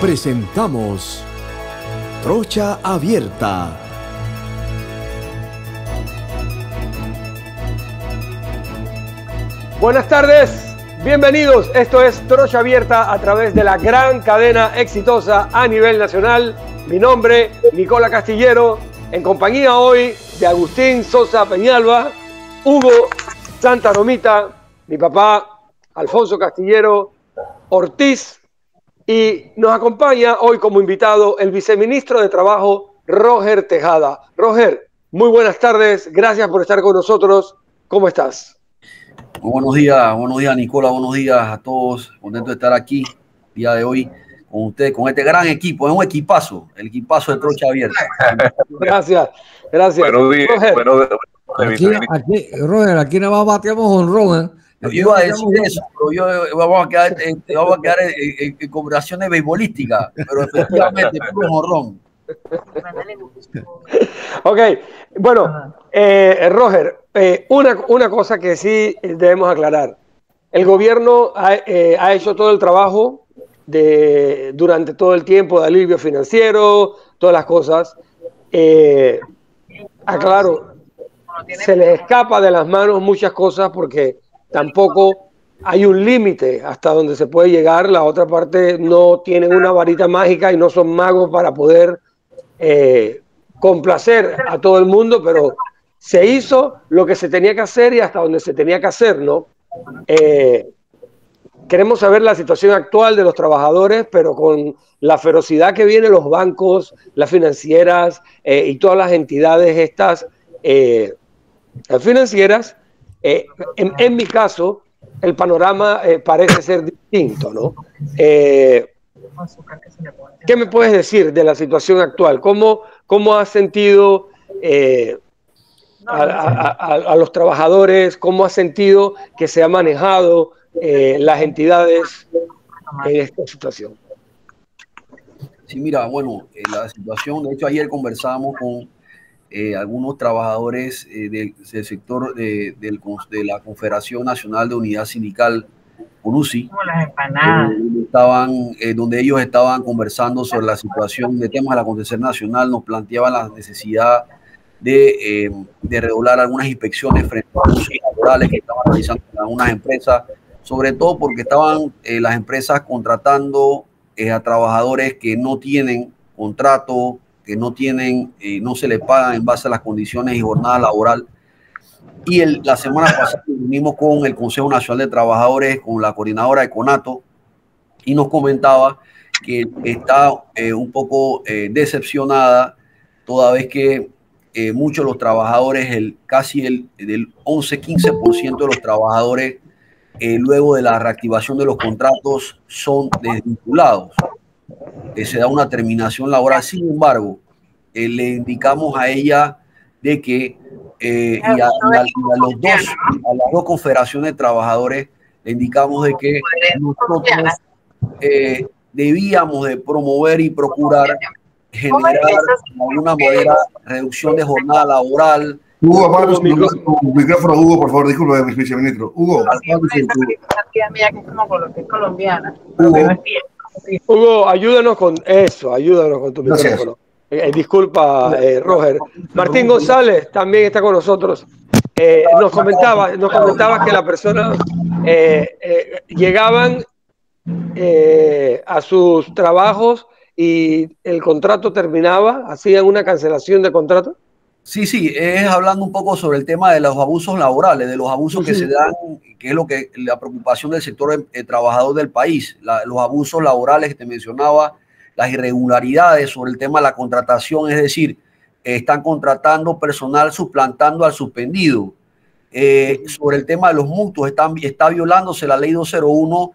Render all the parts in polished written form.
presentamos Trocha Abierta. Buenas tardes, bienvenidos. Esto es Trocha Abierta a través de la gran cadena exitosa a nivel nacional. Mi nombre, Nicola Castillero, en compañía hoy de Agustín Sosa Peñalba, Hugo Santa Romita, mi papá, Alfonso Castillero Ortiz, y nos acompaña hoy como invitado el viceministro de Trabajo, Roger Tejada. Roger, muy buenas tardes, gracias por estar con nosotros. ¿Cómo estás? Muy buenos días Nicola, buenos días a todos. Contento de estar aquí el día de hoy con usted, con este gran equipo. Es un equipazo, el equipazo de Trocha Abierta. Gracias. Buenos días. Roger, aquí nada más bateamos honrón. Yo iba a decir eso, pero vamos a quedar en conversaciones beisbolísticas, pero efectivamente puro honrón. Ok, bueno, Roger, una cosa que sí debemos aclarar. El gobierno ha hecho todo el trabajo durante todo el tiempo de alivio financiero, todas las cosas. Aclaro, se les escapa de las manos muchas cosas porque tampoco hay un límite hasta donde se puede llegar. La otra parte no tiene una varita mágica y no son magos para poder complacer a todo el mundo, pero se hizo lo que se tenía que hacer y hasta donde se tenía que hacer, ¿no? Queremos saber la situación actual de los trabajadores, pero con la ferocidad que vienen los bancos, las financieras y todas las entidades estas financieras, en mi caso, el panorama parece ser distinto, ¿no? ¿Qué me puedes decir de la situación actual? ¿Cómo has sentido a los trabajadores? ¿Cómo has sentido que se ha manejado las entidades en esta situación? Sí, mira, bueno, la situación, de hecho ayer conversábamos con algunos trabajadores del sector de la Confederación Nacional de Unidad Sindical, UNUSI, donde ellos estaban conversando sobre la situación de temas del acontecer nacional, nos planteaban la necesidad de redoblar algunas inspecciones frente a los abusos laborales que estaban realizando en algunas empresas, sobre todo porque estaban las empresas contratando a trabajadores que no tienen contrato, que no tienen, no se les pagan en base a las condiciones y jornada laboral. Y la semana pasada nos unimos con el Consejo Nacional de Trabajadores, con la coordinadora de CONATO, y nos comentaba que está un poco decepcionada, toda vez que muchos de los trabajadores, casi del 11-15% de los trabajadores, luego de la reactivación de los contratos, son desvinculados. Se da una terminación laboral. Sin embargo, le indicamos a ella de que y a las dos confederaciones de trabajadores le indicamos de que nosotros debíamos de promover y procurar generar de alguna manera reducción de jornada laboral. Hugo, apaga tu micrófono, Hugo, por favor, disculpe, mi viceministro. Hugo, Hugo, ayúdanos con eso, ayúdanos con tu micrófono. Disculpa, Roger. Martín González también está con nosotros. Nos comentaba que la persona llegaban a sus trabajos y el contrato terminaba, hacían una cancelación de contrato. Sí, es hablando un poco sobre el tema de los abusos laborales, de los abusos que se dan, que es la preocupación del sector trabajador del país, los abusos laborales que te mencionaba, las irregularidades sobre el tema de la contratación, es decir, están contratando personal suplantando al suspendido. Sobre el tema de los mutuos, está violándose la ley 201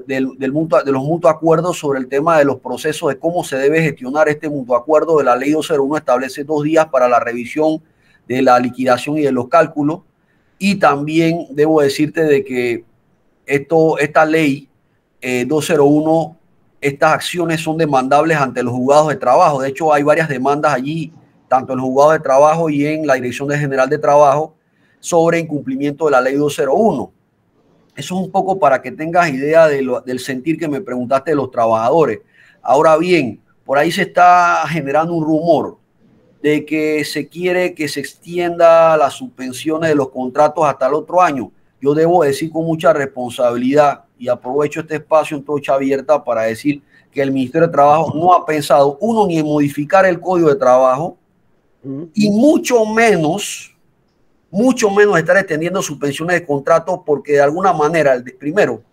de los mutuos acuerdos sobre el tema de los procesos de cómo se debe gestionar este mutuo acuerdo. De la ley 201 establece 2 días para la revisión de la liquidación y de los cálculos. Y también debo decirte de que esta ley 201, estas acciones son demandables ante los juzgados de trabajo. De hecho, hay varias demandas allí, tanto en los juzgados de trabajo y en la Dirección General de Trabajo, sobre incumplimiento de la ley 201. Eso es un poco para que tengas idea del sentir que me preguntaste de los trabajadores. Ahora bien, por ahí se está generando un rumor de que se quiere que se extienda las suspensiones de los contratos hasta el otro año. Yo debo decir con mucha responsabilidad, y aprovecho este espacio en Trocha Abierta para decir que el Ministerio de Trabajo no ha pensado, uno, ni en modificar el Código de Trabajo, y mucho menos estar extendiendo suspensiones de contratos, porque de alguna manera, primero,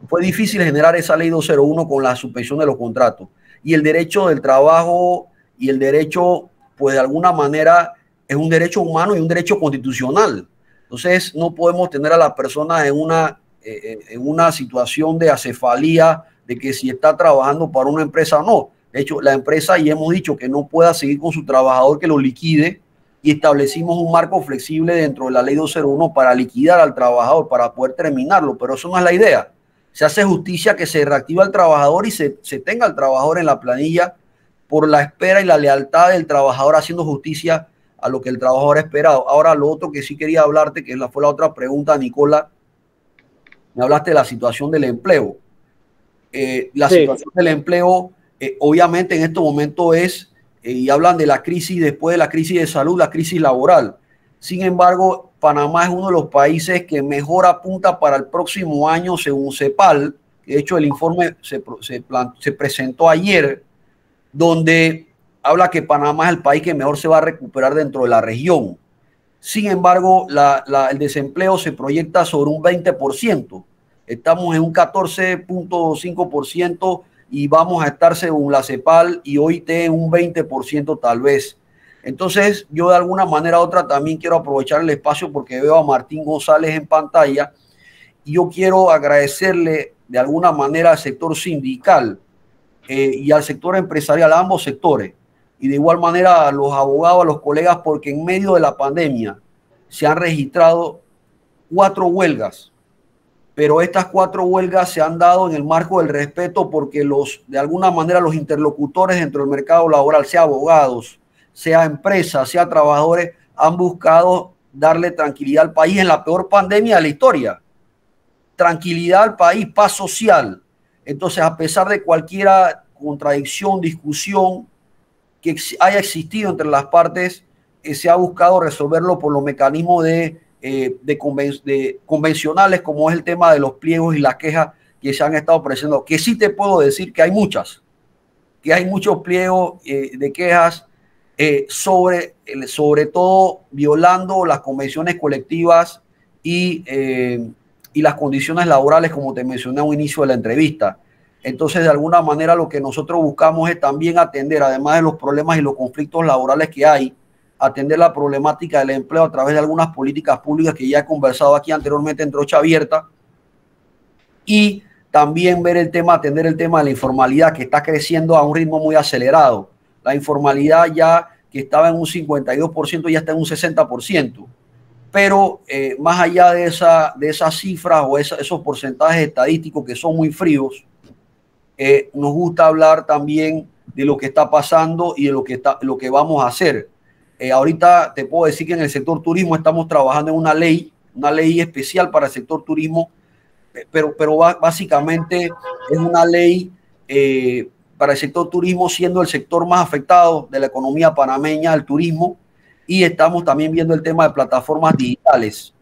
fue difícil generar esa ley 201 con la suspensión de los contratos. Y el derecho del trabajo y el derecho, pues de alguna manera, es un derecho humano y un derecho constitucional. Entonces, no podemos tener a las personas en una situación de acefalía de que si está trabajando para una empresa o no. De hecho, la empresa, y hemos dicho que no pueda seguir con su trabajador, que lo liquide, y establecimos un marco flexible dentro de la ley 201 para liquidar al trabajador, para poder terminarlo, pero eso no es la idea. Se hace justicia que se reactiva al trabajador y se tenga al trabajador en la planilla por la espera y la lealtad del trabajador, haciendo justicia a lo que el trabajador ha esperado. Ahora, lo otro que sí quería hablarte, que fue la otra pregunta, Nicola, me hablaste de la situación del empleo. Situación del empleo, obviamente en estos momentos y hablan de la crisis, después de la crisis de salud, la crisis laboral. Sin embargo, Panamá es uno de los países que mejor apunta para el próximo año, según CEPAL. De hecho, el informe se presentó ayer, donde habla que Panamá es el país que mejor se va a recuperar dentro de la región. Sin embargo, el desempleo se proyecta sobre un 20%. Estamos en un 14.5% y vamos a estar, según la CEPAL y OIT, en un 20% tal vez. Entonces, yo de alguna manera u otra también quiero aprovechar el espacio porque veo a Martín González en pantalla y yo quiero agradecerle de alguna manera al sector sindical y al sector empresarial, a ambos sectores, y de igual manera a los abogados, a los colegas, porque en medio de la pandemia se han registrado 4 huelgas, pero estas 4 huelgas se han dado en el marco del respeto porque de alguna manera los interlocutores dentro del mercado laboral, sea abogados, sea empresas, sea trabajadores, han buscado darle tranquilidad al país en la peor pandemia de la historia. Tranquilidad al país, paz social. Entonces, a pesar de cualquier contradicción, discusión que haya existido entre las partes, se ha buscado resolverlo por los mecanismos convencionales, como es el tema de los pliegos y las quejas que se han estado presentando. Que sí te puedo decir que hay muchos pliegos de quejas, sobre todo violando las convenciones colectivas y las condiciones laborales, como te mencioné a un inicio de la entrevista. Entonces, de alguna manera, lo que nosotros buscamos es también atender, además de los problemas y los conflictos laborales que hay, atender la problemática del empleo a través de algunas políticas públicas que ya he conversado aquí anteriormente en Trocha Abierta, y también atender el tema de la informalidad, que está creciendo a un ritmo muy acelerado. La informalidad, ya que estaba en un 52%, ya está en un 60%. Pero más allá de esas cifras o esos porcentajes estadísticos que son muy fríos, nos gusta hablar también de lo que está pasando y de lo que vamos a hacer. Ahorita te puedo decir que en el sector turismo estamos trabajando en una ley especial para el sector turismo, pero básicamente es una ley para el sector turismo, siendo el sector más afectado de la economía panameña, el turismo, y estamos también viendo el tema de plataformas digitales.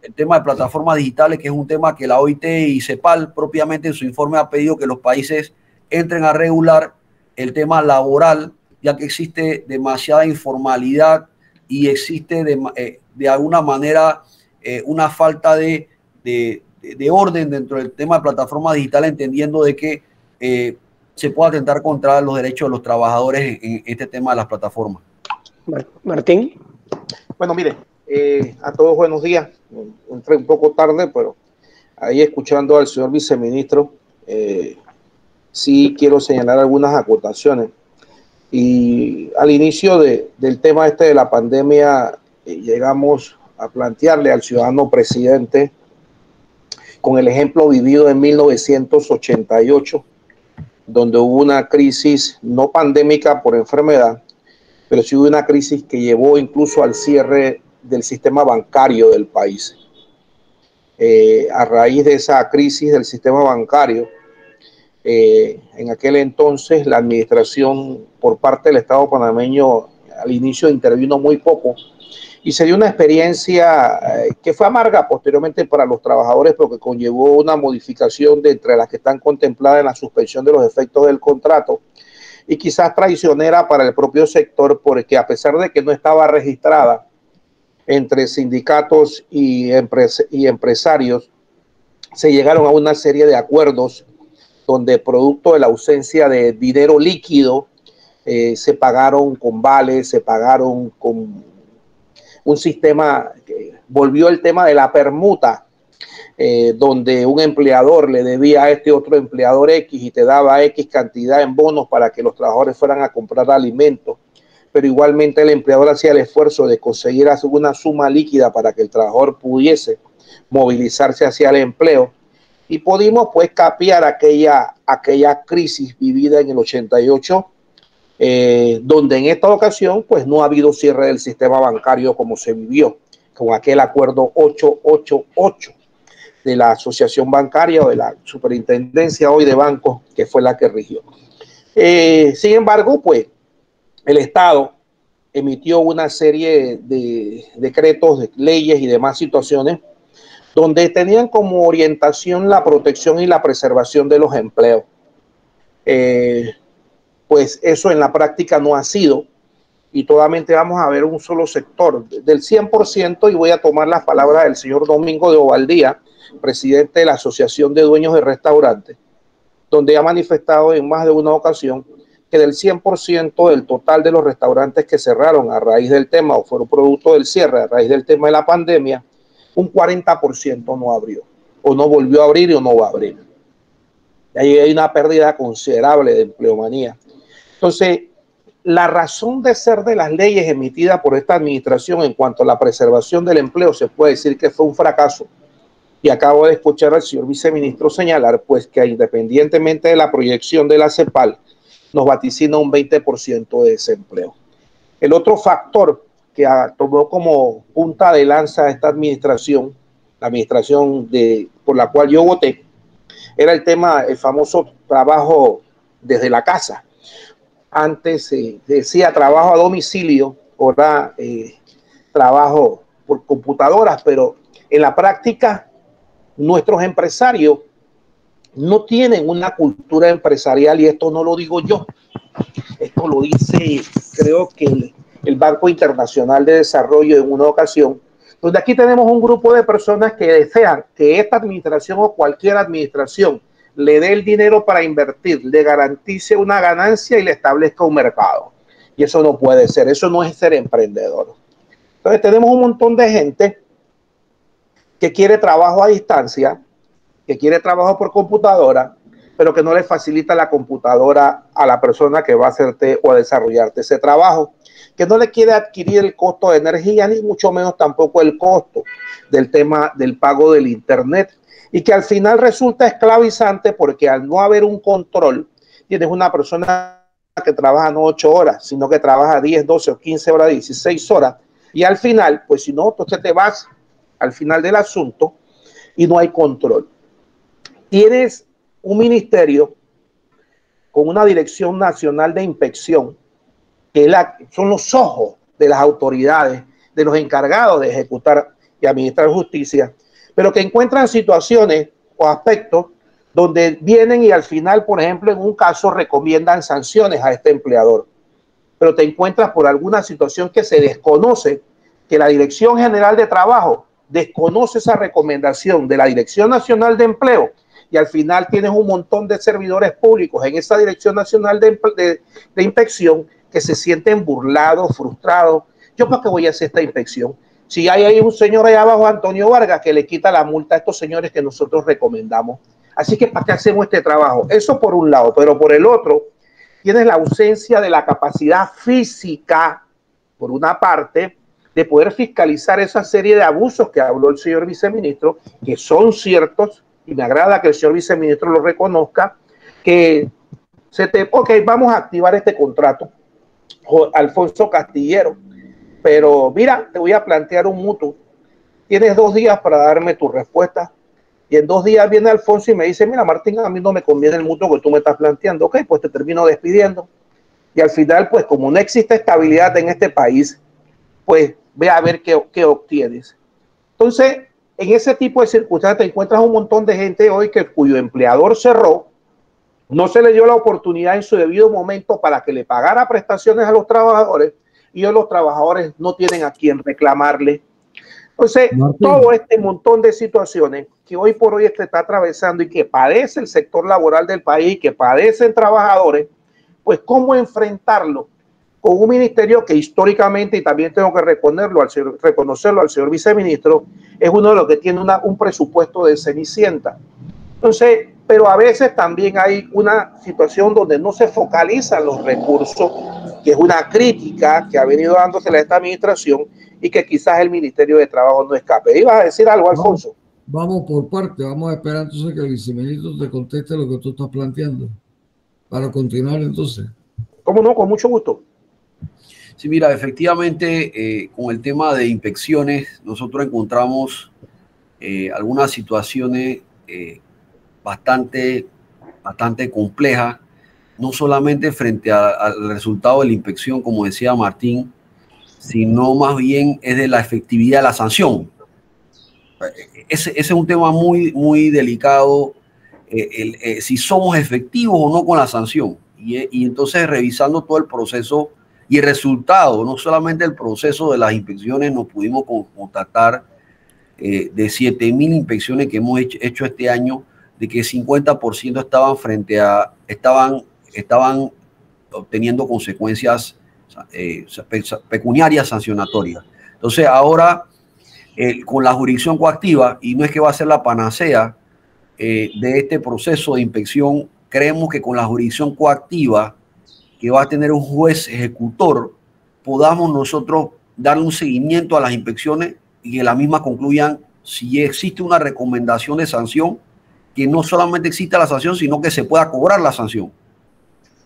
El tema de plataformas digitales, que es un tema que la OIT y CEPAL propiamente en su informe ha pedido que los países entren a regular el tema laboral, ya que existe demasiada informalidad y existe de alguna manera una falta de orden dentro del tema de plataformas digitales, entendiendo de que se puede atentar contra los derechos de los trabajadores en este tema de las plataformas. Martín. Bueno, mire, a todos buenos días. Entré un poco tarde, pero ahí escuchando al señor viceministro, sí quiero señalar algunas acotaciones. Y al inicio del tema de la pandemia, llegamos a plantearle al ciudadano presidente, con el ejemplo vivido en 1988, donde hubo una crisis no pandémica por enfermedad, pero sí hubo una crisis que llevó incluso al cierre del sistema bancario del país. A raíz de esa crisis del sistema bancario, En aquel entonces la administración por parte del Estado panameño al inicio intervino muy poco y se dio una experiencia que fue amarga posteriormente para los trabajadores, pero que conllevó una modificación de entre las que están contempladas en la suspensión de los efectos del contrato y quizás traicionera para el propio sector, porque a pesar de que no estaba registrada entre sindicatos y empresarios, se llegaron a una serie de acuerdos donde producto de la ausencia de dinero líquido se pagaron con vales, se pagaron con un sistema que volvió el tema de la permuta, donde un empleador le debía a este otro empleador X y te daba X cantidad en bonos para que los trabajadores fueran a comprar alimentos, pero igualmente el empleador hacía el esfuerzo de conseguir una suma líquida para que el trabajador pudiese movilizarse hacia el empleo. Y pudimos pues capear aquella crisis vivida en el 88, donde en esta ocasión pues no ha habido cierre del sistema bancario como se vivió con aquel acuerdo 888 de la Asociación Bancaria o de la Superintendencia hoy de Bancos, que fue la que rigió. Sin embargo, pues el Estado emitió una serie de decretos, de leyes y demás situaciones donde tenían como orientación la protección y la preservación de los empleos. Pues eso en la práctica no ha sido, y totalmente vamos a ver un solo sector del 100%, y voy a tomar las palabras del señor Domingo de Ovaldía, presidente de la Asociación de Dueños de Restaurantes, donde ha manifestado en más de una ocasión que del 100% del total de los restaurantes que cerraron a raíz del tema o fueron producto del cierre a raíz del tema de la pandemia, un 40% no abrió, o no volvió a abrir o no va a abrir. Y ahí hay una pérdida considerable de empleomanía. Entonces, la razón de ser de las leyes emitidas por esta administración en cuanto a la preservación del empleo se puede decir que fue un fracaso. Y acabo de escuchar al señor viceministro señalar pues que independientemente de la proyección de la CEPAL, nos vaticina un 20% de desempleo. El otro factor que tomó como punta de lanza esta administración, la administración por la cual yo voté, era el tema, el famoso trabajo desde la casa. Antes se decía trabajo a domicilio, ahora trabajo por computadoras, pero en la práctica nuestros empresarios no tienen una cultura empresarial, y esto no lo digo yo, esto lo dice creo que el Banco Internacional de Desarrollo en una ocasión, donde aquí tenemos un grupo de personas que desean que esta administración o cualquier administración le dé el dinero para invertir, le garantice una ganancia y le establezca un mercado. Y eso no puede ser, eso no es ser emprendedor. Entonces tenemos un montón de gente que quiere trabajo a distancia, que quiere trabajo por computadora, pero que no le facilita la computadora a la persona que va a hacerte o a desarrollarte ese trabajo, que no le quiere adquirir el costo de energía, ni mucho menos tampoco el costo del tema del pago del internet, y que al final resulta esclavizante porque al no haber un control, tienes una persona que trabaja no 8 horas, sino que trabaja 10, 12 o 15 horas, 16 horas, y al final, pues si no, entonces te vas al final del asunto y no hay control. Tienes un ministerio con una Dirección Nacional de Inspección, que son los ojos de las autoridades, de los encargados de ejecutar y administrar justicia, pero que encuentran situaciones o aspectos donde vienen y al final, por ejemplo, en un caso recomiendan sanciones a este empleador, pero te encuentras por alguna situación que se desconoce, que la Dirección General de Trabajo desconoce esa recomendación de la Dirección Nacional de Empleo, y al final tienes un montón de servidores públicos en esa Dirección Nacional de Inspección que se sienten burlados, frustrados. ¿Yo para qué voy a hacer esta inspección? Si hay ahí un señor allá abajo, Antonio Vargas, que le quita la multa a estos señores que nosotros recomendamos. Así que ¿para qué hacemos este trabajo? Eso por un lado, pero por el otro, tienes la ausencia de la capacidad física, por una parte, de poder fiscalizar esa serie de abusos que habló el señor viceministro, que son ciertos, y me agrada que el señor viceministro lo reconozca, que ok, vamos a activar este contrato, Alfonso Castillero, pero mira, te voy a plantear un mutuo. Tienes 2 días para darme tu respuesta. Y en 2 días viene Alfonso y me dice, mira, Martín, a mí no me conviene el mutuo que tú me estás planteando. Ok, pues te termino despidiendo. Y al final, pues como no existe estabilidad en este país, pues ve a ver qué obtienes. Entonces, en ese tipo de circunstancias te encuentras un montón de gente hoy cuyo empleador cerró, no se le dio la oportunidad en su debido momento para que le pagara prestaciones a los trabajadores y hoy los trabajadores no tienen a quien reclamarle. Entonces, Martín, todo este montón de situaciones que hoy por hoy se está atravesando y que padece el sector laboral del país, que padecen trabajadores, pues cómo enfrentarlo con un ministerio que históricamente, y también tengo que reconocerlo al señor viceministro, es uno de los que tiene un presupuesto de cenicienta. Entonces, pero a veces también hay una situación donde no se focalizan los recursos, que es una crítica que ha venido dándose a esta administración y que quizás el Ministerio de Trabajo no escape. ¿Ibas a decir algo, Alfonso? vamos por parte, vamos a esperar entonces que el viceministro te conteste lo que tú estás planteando. Para continuar entonces. ¿Cómo no? Con mucho gusto. Sí, mira, efectivamente, con el tema de inspecciones, nosotros encontramos algunas situaciones bastante complejas, no solamente frente al resultado de la inspección, como decía Martín, sino más bien es de la efectividad de la sanción. Ese es un tema muy delicado, si somos efectivos o no con la sanción. Y entonces, revisando todo el proceso y el resultado, no solamente el proceso de las inspecciones, nos pudimos constatar de 7.000 inspecciones que hemos hecho este año, de que 50% estaban obteniendo consecuencias pecuniarias sancionatorias. Entonces, ahora, con la jurisdicción coactiva, y no es que va a ser la panacea de este proceso de inspección, creemos que con la jurisdicción coactiva que va a tener un juez ejecutor, podamos nosotros darle un seguimiento a las inspecciones y que las mismas concluyan si existe una recomendación de sanción, que no solamente exista la sanción, sino que se pueda cobrar la sanción.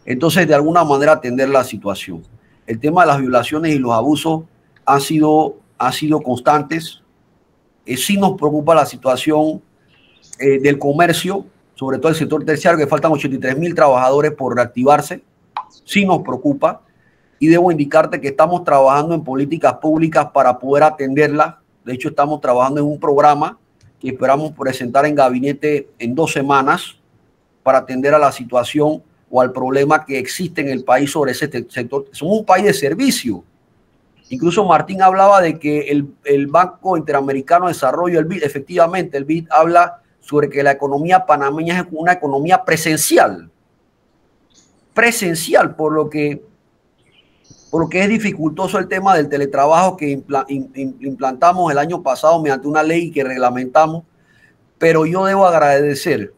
Entonces, de alguna manera, atender la situación. El tema de las violaciones y los abusos han sido constantes. Sí nos preocupa la situación del comercio, sobre todo el sector terciario, que faltan 83.000 trabajadores por reactivarse. Sí nos preocupa, y debo indicarte que estamos trabajando en políticas públicas para poder atenderla. De hecho, estamos trabajando en un programa que esperamos presentar en gabinete en 2 semanas para atender a la situación o al problema que existe en el país sobre ese sector. Somos un país de servicio. Incluso Martín hablaba de que el Banco Interamericano de Desarrollo, el BID, efectivamente, el BID habla sobre que la economía panameña es una economía presencial, por lo que es dificultoso el tema del teletrabajo que implantamos el año pasado mediante una ley que reglamentamos. Pero yo debo agradecer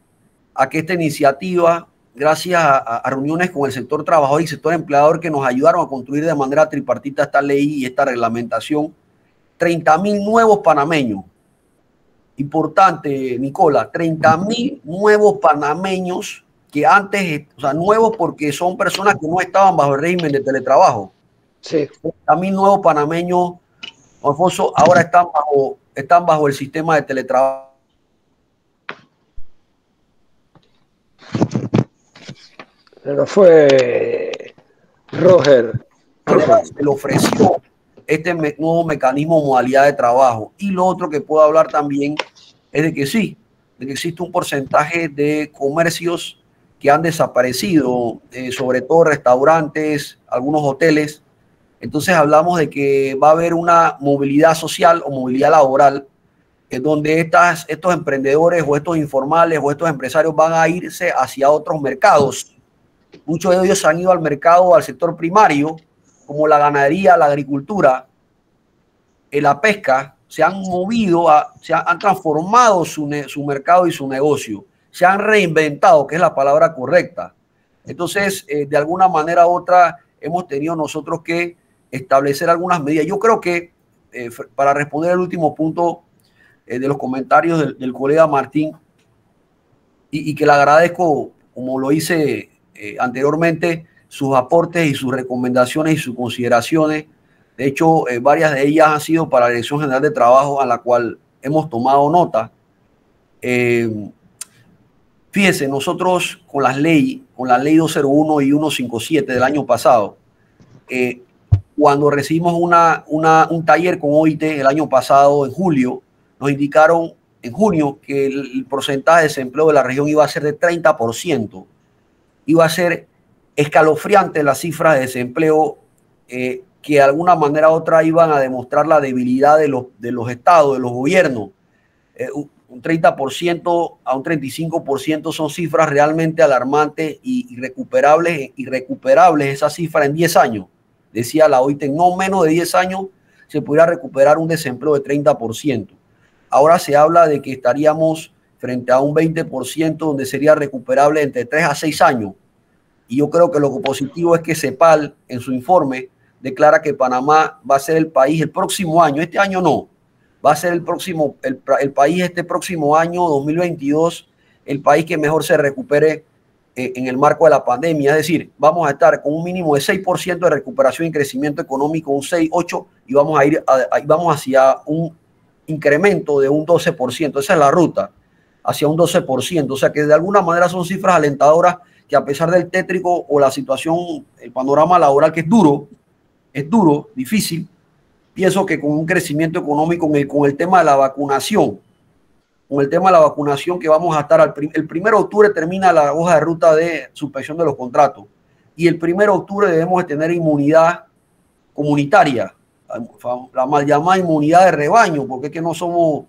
a que esta iniciativa, gracias a reuniones con el sector trabajador y sector empleador, que nos ayudaron a construir de manera tripartita esta ley y esta reglamentación, 30.000 nuevos panameños. Importante, Nicola, 30.000 nuevos panameños que antes, o sea, nuevos porque son personas que no estaban bajo el régimen de teletrabajo. Sí. 30.000 nuevos panameños, Alfonso, ahora están bajo el sistema de teletrabajo. Pero fue Roger. Se le ofreció este nuevo mecanismo, modalidad de trabajo. Y lo otro que puedo hablar también es de que sí, de que existe un porcentaje de comercios que han desaparecido, sobre todo restaurantes, algunos hoteles. Entonces hablamos de que va a haber una movilidad social o movilidad laboral, donde estos emprendedores o estos informales o estos empresarios van a irse hacia otros mercados. Muchos de ellos han ido al mercado, al sector primario, como la ganadería, la agricultura, la pesca. Se han movido, han transformado su mercado y su negocio. Se han reinventado, que es la palabra correcta. Entonces, de alguna manera u otra, hemos tenido nosotros que establecer algunas medidas. Yo creo que, para responder al último punto de los comentarios del colega Martín, y que le agradezco, como lo hice anteriormente, sus aportes y sus recomendaciones y sus consideraciones. De hecho, varias de ellas han sido para la Dirección General de Trabajo, a la cual hemos tomado nota. Fíjese, nosotros con la ley 201 y 157 del año pasado, cuando recibimos un taller con OIT el año pasado, en julio, nos indicaron en junio que el porcentaje de desempleo de la región iba a ser de 30%. Iba a ser escalofriante las cifras de desempleo que de alguna manera u otra iban a demostrar la debilidad de los estados, de los gobiernos. Un 30% a un 35% son cifras realmente alarmantes y irrecuperables esa cifra en 10 años. Decía la OIT, en no menos de 10 años se podría recuperar un desempleo de 30%. Ahora se habla de que estaríamos frente a un 20% donde sería recuperable entre 3 a 6 años. Y yo creo que lo positivo es que CEPAL en su informe declara que Panamá va a ser el país el próximo año, este año no, va a ser el país este próximo año 2022, el país que mejor se recupere en el marco de la pandemia. Es decir, vamos a estar con un mínimo de 6% de recuperación y crecimiento económico, un 6, 8, y vamos hacia un incremento de un 12%. Esa es la ruta, hacia un 12%. O sea que de alguna manera son cifras alentadoras que, a pesar del tétrico o la situación, el panorama laboral que es duro, difícil, pienso que con un crecimiento económico, con el tema de la vacunación, que vamos a estar el 1 de octubre termina la hoja de ruta de suspensión de los contratos, y el 1 de octubre debemos de tener inmunidad comunitaria, la mal llamada inmunidad de rebaño, porque es que no somos,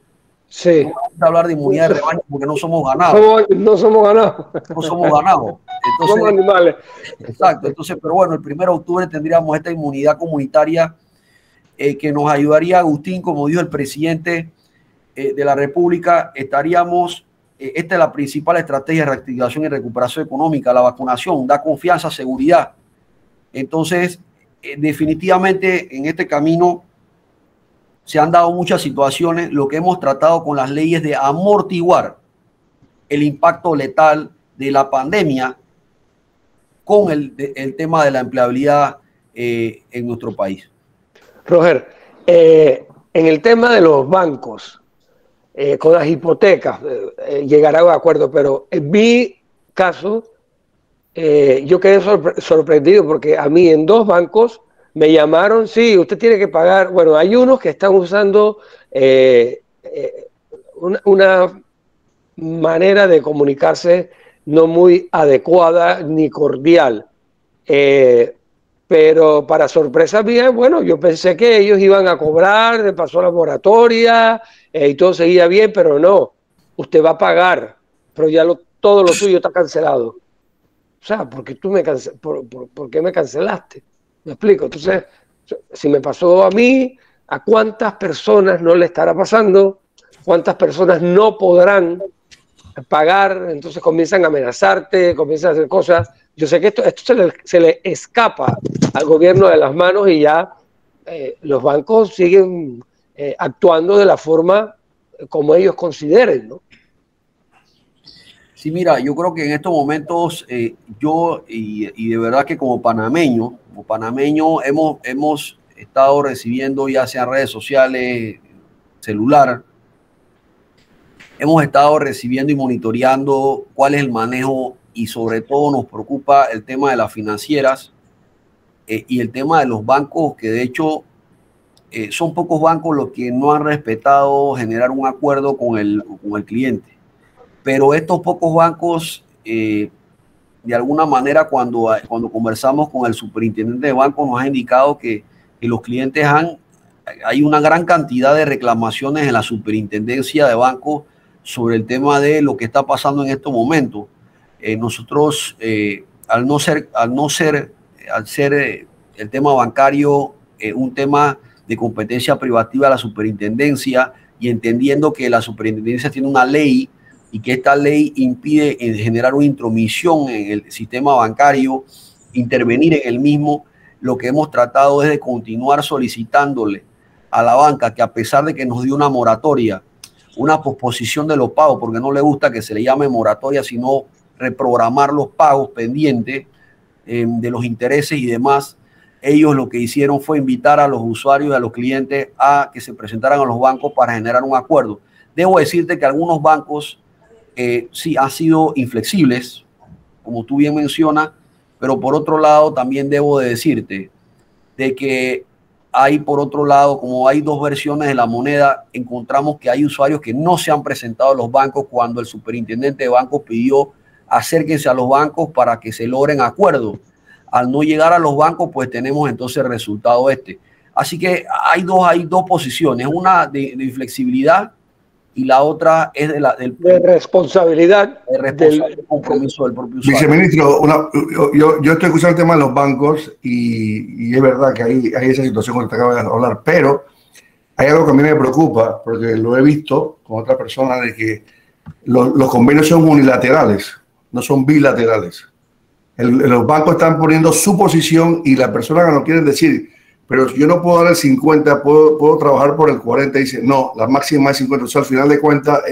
sí, no vamos a hablar de inmunidad de rebaño porque no somos ganados. No somos ganados. No somos ganados. Entonces, somos animales. Exacto. Entonces, pero bueno, el 1 de octubre tendríamos esta inmunidad comunitaria que nos ayudaría, Agustín, como dijo el presidente de la República, estaríamos, esta es la principal estrategia de reactivación y recuperación económica, la vacunación, da confianza, seguridad. Entonces, definitivamente en este camino se han dado muchas situaciones. Lo que hemos tratado con las leyes de amortiguar el impacto letal de la pandemia con el tema de la empleabilidad en nuestro país. Roger, en el tema de los bancos, con las hipotecas, llegará a un acuerdo, pero en mi caso, yo quedé sorprendido porque a mí en 2 bancos me llamaron, sí, usted tiene que pagar. Bueno, hay unos que están usando una manera de comunicarse no muy adecuada ni cordial. Pero para sorpresa mía, bueno, yo pensé que ellos iban a cobrar, le pasó la moratoria y todo seguía bien, pero no, usted va a pagar, pero ya todo lo suyo está cancelado. O sea, ¿por qué por qué me cancelaste? ¿Me explico? Entonces, si me pasó a mí, ¿a cuántas personas no le estará pasando? ¿Cuántas personas no podrán pagar? Entonces comienzan a amenazarte, comienzan a hacer cosas. Yo sé que esto se le escapa al gobierno de las manos y ya los bancos siguen actuando de la forma como ellos consideren, ¿no? Sí, mira, yo creo que en estos momentos yo y de verdad que como panameño hemos estado recibiendo, ya sea en redes sociales, celular, hemos estado recibiendo y monitoreando cuál es el manejo, y sobre todo nos preocupa el tema de las financieras y el tema de los bancos, que de hecho son pocos bancos los que no han respetado generar un acuerdo con el cliente. Pero estos pocos bancos, de alguna manera, cuando conversamos con el superintendente de bancos, nos ha indicado que los clientes hay una gran cantidad de reclamaciones en la superintendencia de bancos sobre el tema de lo que está pasando en estos momentos. Nosotros, al ser el tema bancario un tema de competencia privativa de la superintendencia, y entendiendo que la superintendencia tiene una ley y que esta ley impide generar una intromisión en el sistema bancario, intervenir en el mismo, lo que hemos tratado es de continuar solicitándole a la banca que, a pesar de que nos dio una moratoria, una posposición de los pagos, porque no le gusta que se le llame moratoria, sino reprogramar los pagos pendientes de los intereses y demás, ellos lo que hicieron fue invitar a los usuarios y a los clientes a que se presentaran a los bancos para generar un acuerdo. Debo decirte que algunos bancos sí han sido inflexibles, como tú bien mencionas, pero por otro lado también debo de decirte de que hay, por otro lado, como hay dos versiones de la moneda, encontramos que hay usuarios que no se han presentado a los bancos cuando el superintendente de bancos pidió acérquense a los bancos para que se logren acuerdos. Al no llegar a los bancos, pues tenemos entonces el resultado este. Así que hay dos posiciones, una de inflexibilidad y la otra es de responsabilidad del compromiso del propio usuario. Viceministro, yo estoy escuchando el tema de los bancos y es verdad que hay esa situación que te acabo de hablar, pero hay algo que a mí me preocupa, porque lo he visto con otra persona, de que los convenios son unilaterales, no son bilaterales. Los bancos están poniendo su posición y la persona que no quiere decir, pero yo no puedo dar el 50, puedo trabajar por el 40, y dice, no, la máxima es 50. O sea, al final de cuentas,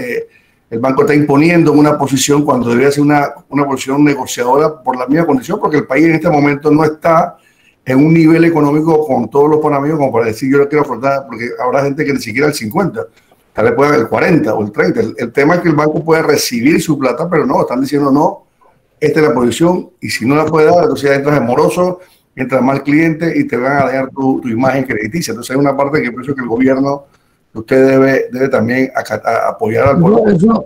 el banco está imponiendo una posición cuando debería ser una posición negociadora por la misma condición, porque el país en este momento no está en un nivel económico con todos los panameños como para decir yo lo quiero afrontar, porque habrá gente que ni siquiera el 50, tal vez pueda el 40 o el 30. El tema es que el banco puede recibir su plata, pero no, están diciendo no, esta es la posición, y si no la puede dar, entonces ya entras en moroso, entras mal cliente y te van a dañar tu imagen crediticia. Entonces hay una parte que pienso que el gobierno, usted debe también apoyar al pueblo.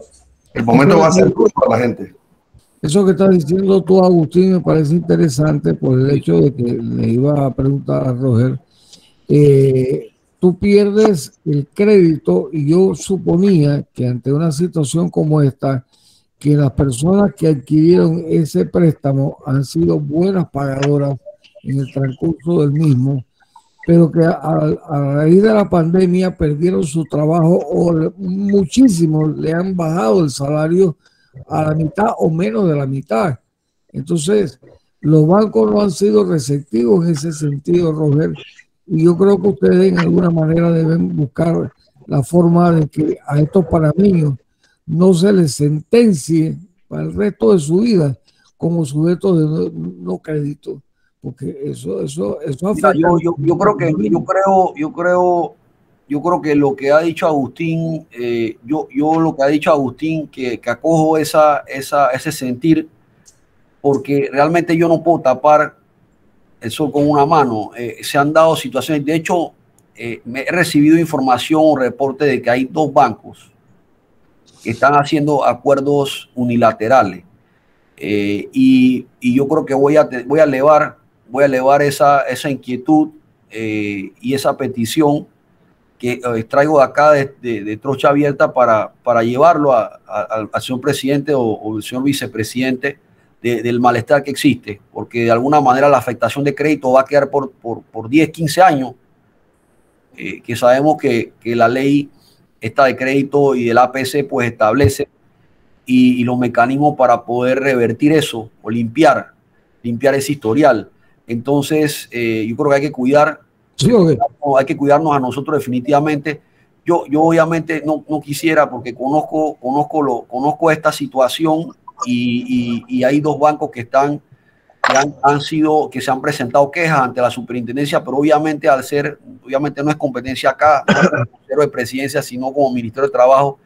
El momento va a ser para la gente. Eso que estás diciendo tú, Agustín, me parece interesante por el hecho de que le iba a preguntar a Roger. Tú pierdes el crédito, y yo suponía que ante una situación como esta, que las personas que adquirieron ese préstamo han sido buenas pagadoras en el transcurso del mismo, pero que a raíz de la pandemia perdieron su trabajo o muchísimos le han bajado el salario a la mitad o menos de la mitad. Entonces, los bancos no han sido receptivos en ese sentido, Roger, y yo creo que ustedes en alguna manera deben buscar la forma de que a estos panameños no se les sentencie para el resto de su vida como sujetos de no crédito, porque eso afecta. Yo creo que lo que ha dicho Agustín, lo que ha dicho Agustín, que acojo ese sentir, porque realmente yo no puedo tapar el sol con una mano. Se han dado situaciones, de hecho, me he recibido información o reporte de que hay dos bancos que están haciendo acuerdos unilaterales, y yo creo que voy a elevar esa inquietud y esa petición que traigo de acá de Trocha Abierta para llevarlo al señor presidente o el señor vicepresidente del malestar que existe, porque de alguna manera la afectación de crédito va a quedar por 10, 15 años, que sabemos que la ley esta de crédito y del APC pues establece y los mecanismos para poder revertir eso o limpiar ese historial. Entonces, yo creo que hay que cuidar, hay que cuidarnos a nosotros definitivamente. Yo obviamente no quisiera, porque conozco esta situación y hay dos bancos que se han presentado quejas ante la superintendencia, pero obviamente no es competencia acá, no es de presidencia, sino como Ministerio de Trabajo,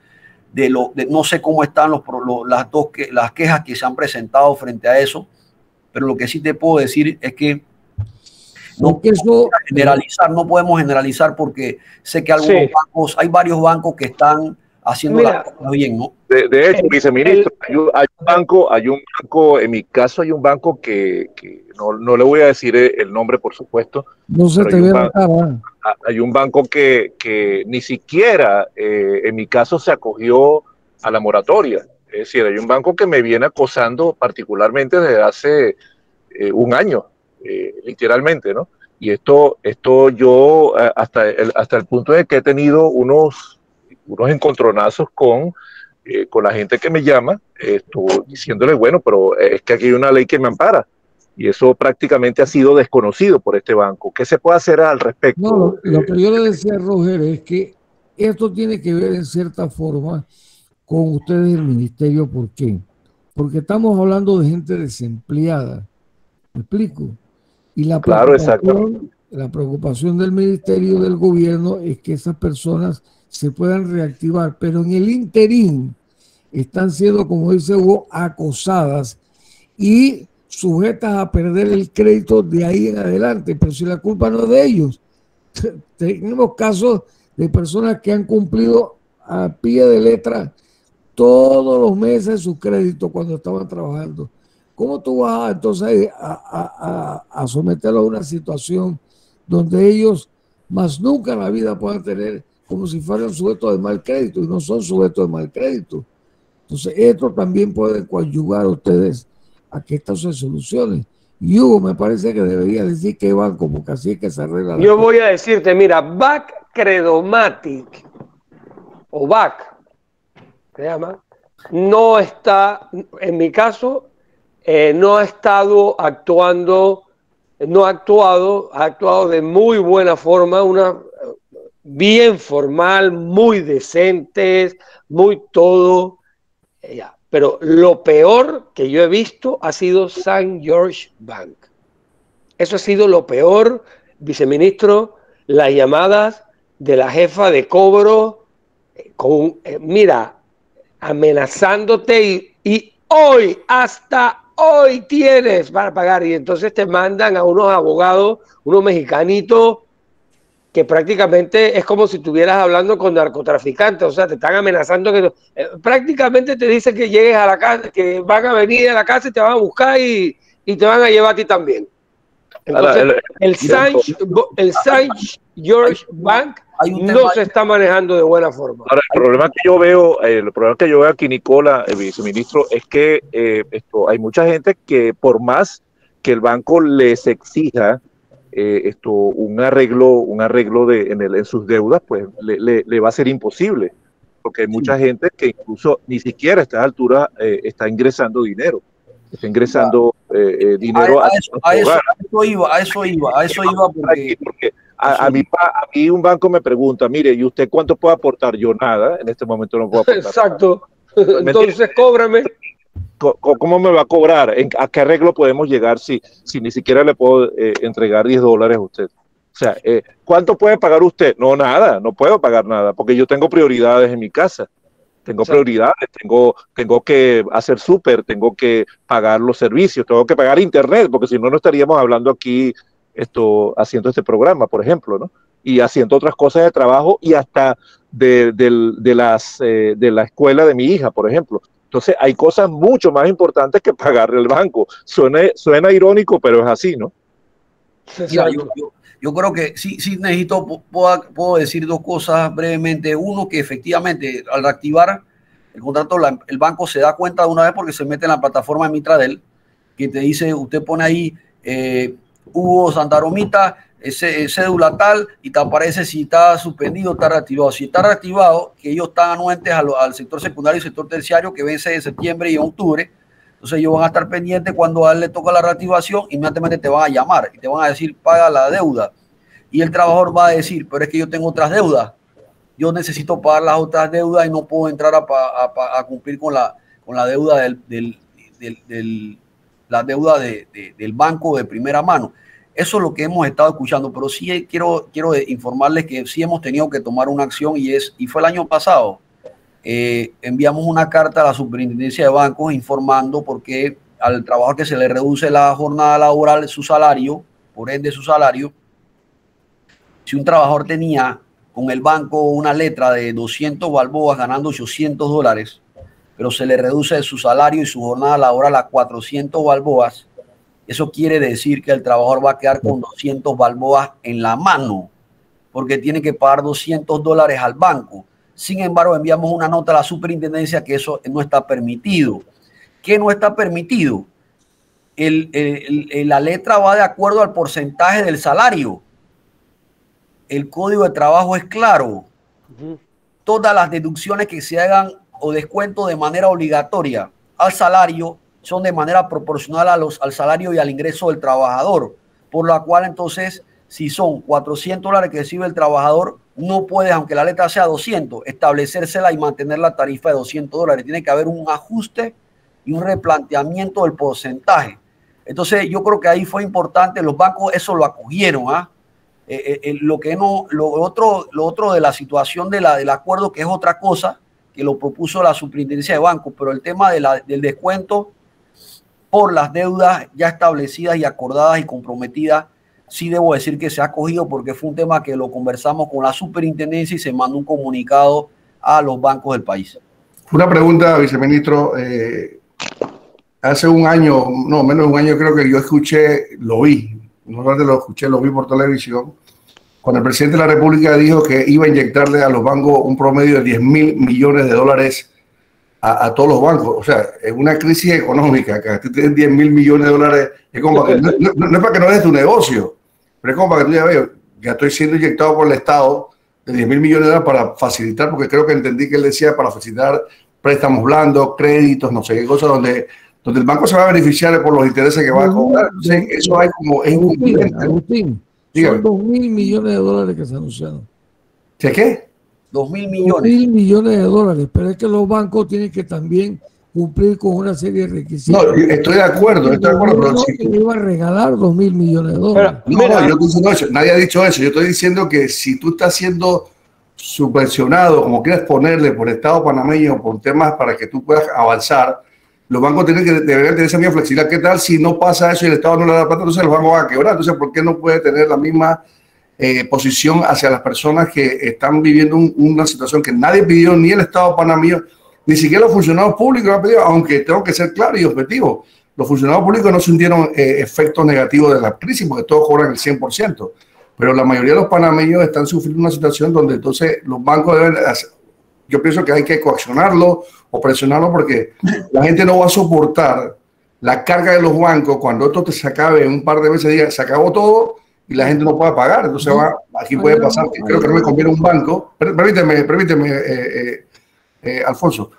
no sé cómo están las quejas que se han presentado frente a eso, pero lo que sí te puedo decir es que no podemos generalizar, porque sé que hay varios bancos que están haciendo las cosas bien, ¿no? De hecho, viceministro, hay un banco, en mi caso hay un banco que no le voy a decir el nombre, por supuesto. No se te ve la cara. Hay un banco que ni siquiera, en mi caso, se acogió a la moratoria. Es decir, hay un banco que me viene acosando particularmente desde hace un año, literalmente, ¿no? Y esto yo, hasta el punto de que he tenido unos encontronazos con la gente que me llama, diciéndole, bueno, pero es que aquí hay una ley que me ampara, y eso prácticamente ha sido desconocido por este banco. ¿Qué se puede hacer al respecto? No, lo que yo le decía a Roger es que esto tiene que ver en cierta forma con ustedes el ministerio. ¿Por qué? Porque estamos hablando de gente desempleada. ¿Me explico? Y la preocupación del ministerio, del gobierno, es que esas personas se puedan reactivar, pero en el interín están siendo, como dice Hugo, acosadas y sujetas a perder el crédito de ahí en adelante, pero si la culpa no es de ellos. Tenemos casos de personas que han cumplido a pie de letra todos los meses su crédito cuando estaban trabajando. ¿Cómo tú vas entonces a someterlo a una situación donde ellos más nunca en la vida puedan tener como si fueran sujetos de mal crédito y no son sujetos de mal crédito? Entonces, esto también puede coadyuvar a ustedes a que esto se solucione. Y Hugo, me parece que debería decir qué banco, porque así es que se arregla. Yo voy a decirte, mira, BAC Credomatic o BAC, se llama, no está, en mi caso, no ha estado actuando, no ha actuado de muy buena forma, bien formal, muy decentes, muy todo. Pero lo peor que yo he visto ha sido St. George Bank. Eso ha sido lo peor, viceministro, las llamadas de la jefa de cobro, mira, amenazándote y hoy, hasta hoy tienes para pagar. Y entonces te mandan a unos abogados, unos mexicanitos, que prácticamente es como si estuvieras hablando con narcotraficantes, o sea, te están amenazando que prácticamente te dicen que llegues a la casa, que van a venir a la casa y te van a buscar y te van a llevar a ti también. Entonces, el St. George Bank no se está manejando de buena forma. Ahora, el problema que yo veo aquí, Nicola, el viceministro, es que hay mucha gente que por más que el banco les exija un arreglo en sus deudas, pues le va a ser imposible, porque hay mucha gente que incluso ni siquiera a estas alturas está ingresando dinero. Está ingresando dinero a eso iba porque a mí un banco me pregunta, mire, ¿y usted cuánto puede aportar? Yo nada, en este momento no puedo aportar. Exacto. Entonces cóbrame. ¿Cómo me va a cobrar? ¿A qué arreglo podemos llegar si ni siquiera le puedo entregar $10 a usted? O sea, ¿cuánto puede pagar usted? No, nada, no puedo pagar nada, porque yo tengo prioridades en mi casa. Tengo prioridades, tengo que hacer súper, tengo que pagar los servicios, tengo que pagar internet, porque si no, no estaríamos hablando aquí haciendo este programa, por ejemplo, ¿no? Y haciendo otras cosas de trabajo y hasta de la escuela de mi hija, por ejemplo. Entonces, hay cosas mucho más importantes que pagarle al banco. Suena irónico, pero es así, ¿no? Mira, yo creo que sí necesito, puedo decir dos cosas brevemente. Uno, que efectivamente al reactivar el contrato, el banco se da cuenta de una vez porque se mete en la plataforma de Mitradel, que te dice, usted pone ahí Hugo Santa Romita, cédula tal, y te aparece si está suspendido, está reactivado. Si está reactivado, que ellos están anuentes al sector secundario y sector terciario, que vence en septiembre y en octubre, entonces ellos van a estar pendientes cuando a él le toca la reactivación, inmediatamente te van a llamar y te van a decir, paga la deuda. Y el trabajador va a decir, pero es que yo tengo otras deudas, yo necesito pagar las otras deudas y no puedo entrar a cumplir con la deuda del banco de primera mano. Eso es lo que hemos estado escuchando, pero sí quiero informarles que sí hemos tenido que tomar una acción y fue el año pasado. Enviamos una carta a la Superintendencia de Bancos informando porque al trabajador que se le reduce la jornada laboral, su salario, por ende su salario, si un trabajador tenía con el banco una letra de 200 balboas ganando $800, pero se le reduce su salario y su jornada laboral a 400 balboas, eso quiere decir que el trabajador va a quedar con 200 balboas en la mano, porque tiene que pagar $200 al banco. Sin embargo, enviamos una nota a la superintendencia que eso no está permitido. ¿Qué no está permitido? La letra va de acuerdo al porcentaje del salario. El código de trabajo es claro. Todas las deducciones que se hagan o descuento de manera obligatoria al salario son de manera proporcional al salario y al ingreso del trabajador, por la cual entonces, si son $400 que recibe el trabajador, no puede, aunque la letra sea 200, establecérsela y mantener la tarifa de $200. Tiene que haber un ajuste y un replanteamiento del porcentaje. Entonces, yo creo que ahí fue importante, los bancos eso lo acogieron, lo otro de la situación del acuerdo, que es otra cosa, que lo propuso la Superintendencia de Bancos, pero el tema del descuento por las deudas ya establecidas y acordadas y comprometidas, sí debo decir que se ha cogido porque fue un tema que lo conversamos con la Superintendencia y se mandó un comunicado a los bancos del país. Una pregunta, viceministro. Hace un año, no, menos de un año creo que yo escuché, lo vi, no solamente lo escuché, lo vi por televisión, cuando el presidente de la República dijo que iba a inyectarle a los bancos un promedio de 10.000 millones de dólares a todos los bancos. O sea, es una crisis económica, que tú tienes 10.000 millones de dólares, es como para que, no es para que no dejes tu negocio, pero es como para que tú ya veas, ya estoy siendo inyectado por el Estado de 10.000 millones de dólares para facilitar, porque creo que entendí que él decía para facilitar préstamos blandos, créditos, no sé qué cosas, donde el banco se va a beneficiar por los intereses que va a cobrar. Sí, eso hay como es incumplente. Agustín, son 2.000 millones de dólares que se anunciaron. ¿De qué? 2.000 millones. 2.000 millones de dólares, pero es que los bancos tienen que también cumplir con una serie de requisitos. No, estoy de acuerdo, pero sí. Que iba a regalar 2.000 millones de dólares. Pero, no, yo estoy diciendo eso, nadie ha dicho eso. Yo estoy diciendo que si tú estás siendo subvencionado, como quieras ponerle, por el Estado panameño, por temas para que tú puedas avanzar, los bancos deberían tener esa misma flexibilidad. ¿Qué tal si no pasa eso y el Estado no le da plata? Entonces los bancos van a quebrar. Entonces, ¿por qué no puede tener la misma posición hacia las personas que están viviendo una situación que nadie pidió, ni el Estado panameño, ni siquiera los funcionarios públicos han pedido? Aunque tengo que ser claro y objetivo, los funcionarios públicos no sintieron efectos negativos de la crisis porque todos cobran el 100%. Pero la mayoría de los panameños están sufriendo una situación donde entonces los bancos deben hacer. Yo pienso que hay que coaccionarlo o presionarlo porque la gente no va a soportar la carga de los bancos cuando esto se acabe en un par de meses, diga, se acabó todo y la gente no puede pagar. Entonces aquí puede pasar, que creo que no me conviene un banco. Permíteme, Alfonso.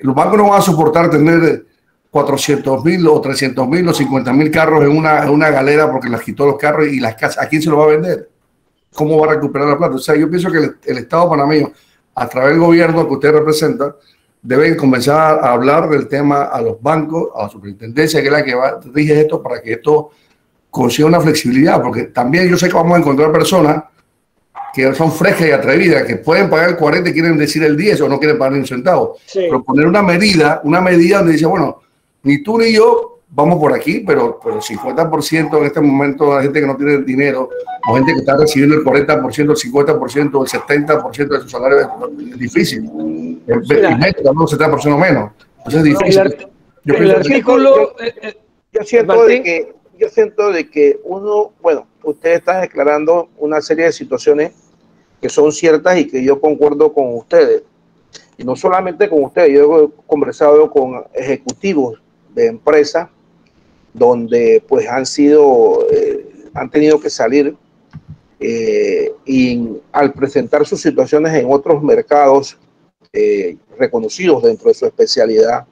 Los bancos no van a soportar tener 400.000 o 300.000 o 50.000 carros en una galera porque las quitó los carros y las casas. ¿A quién se los va a vender? ¿Cómo va a recuperar la plata? O sea, yo pienso que el Estado panameño, a través del gobierno que usted representa, debe comenzar a hablar del tema a los bancos, a la superintendencia, que es la que rige esto, para que esto consiga una flexibilidad, porque también yo sé que vamos a encontrar personas que son frescas y atrevidas, que pueden pagar el 40 y quieren decir el 10 o no quieren pagar ni un centavo. Sí. Pero poner una medida donde dice, bueno, ni tú ni yo vamos por aquí, pero 50% en este momento de gente que no tiene dinero, o gente que está recibiendo el 40%, el 50%, el 70% de su salario, es difícil. El 70% menos. Entonces es difícil. Yo siento de que uno, bueno, usted está declarando una serie de situaciones que son ciertas y que yo concuerdo con ustedes. Y no solamente con ustedes, yo he conversado con ejecutivos de empresas donde pues han tenido que salir y al presentar sus situaciones en otros mercados reconocidos dentro de su especialidad,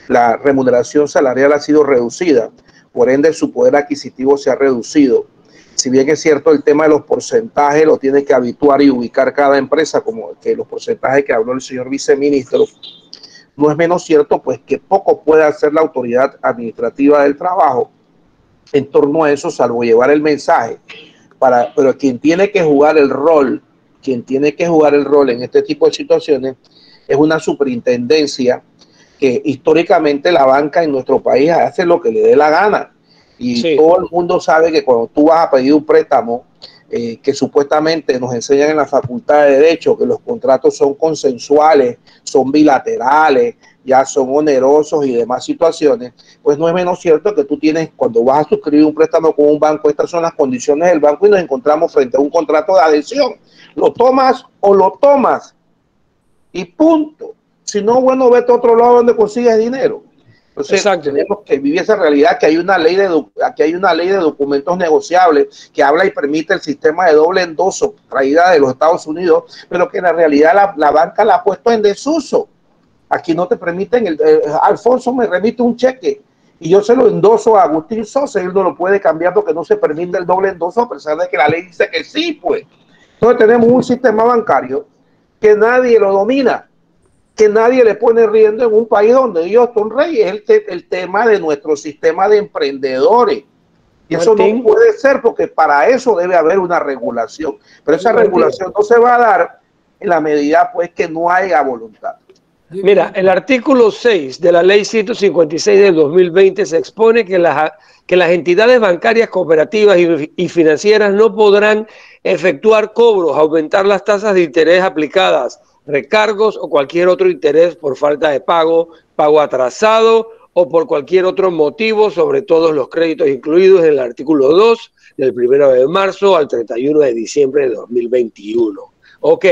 la remuneración salarial ha sido reducida, por ende su poder adquisitivo se ha reducido. Si bien es cierto el tema de los porcentajes lo tiene que habituar y ubicar cada empresa, como que los porcentajes que habló el señor viceministro, no es menos cierto pues que poco puede hacer la autoridad administrativa del trabajo en torno a eso, salvo llevar el mensaje. Pero quien tiene que jugar el rol en este tipo de situaciones es una superintendencia que históricamente la banca en nuestro país hace lo que le dé la gana. Y sí, todo el mundo sabe que cuando tú vas a pedir un préstamo, que supuestamente nos enseñan en la Facultad de Derecho que los contratos son consensuales, son bilaterales, ya son onerosos y demás situaciones, pues no es menos cierto que tú tienes, cuando vas a suscribir un préstamo con un banco, estas son las condiciones del banco y nos encontramos frente a un contrato de adhesión. Lo tomas o lo tomas y punto. Si no, bueno, vete a otro lado donde consigues dinero. Entonces, tenemos que vivir esa realidad, que hay una ley de documentos negociables que habla y permite el sistema de doble endoso traída de los Estados Unidos, pero que en la realidad la banca la ha puesto en desuso. Aquí no te permiten, Alfonso me remite un cheque y yo se lo endoso a Agustín Sosa, él no lo puede cambiar porque no se permite el doble endoso a pesar de que la ley dice que sí, pues. Entonces tenemos un sistema bancario que nadie lo domina, que nadie le pone rienda en un país donde ellos son reyes. Es el tema de nuestro sistema de emprendedores. Y eso no puede ser porque para eso debe haber una regulación. Pero esa regulación no se va a dar en la medida pues que no haya voluntad. Mira, el artículo 6 de la ley 156 del 2020 se expone que las entidades bancarias, cooperativas y financieras no podrán efectuar cobros, aumentar las tasas de interés aplicadas, recargos o cualquier otro interés por falta de pago, pago atrasado o por cualquier otro motivo sobre todos los créditos incluidos en el artículo 2 del 1 de marzo al 31 de diciembre de 2021. Ok.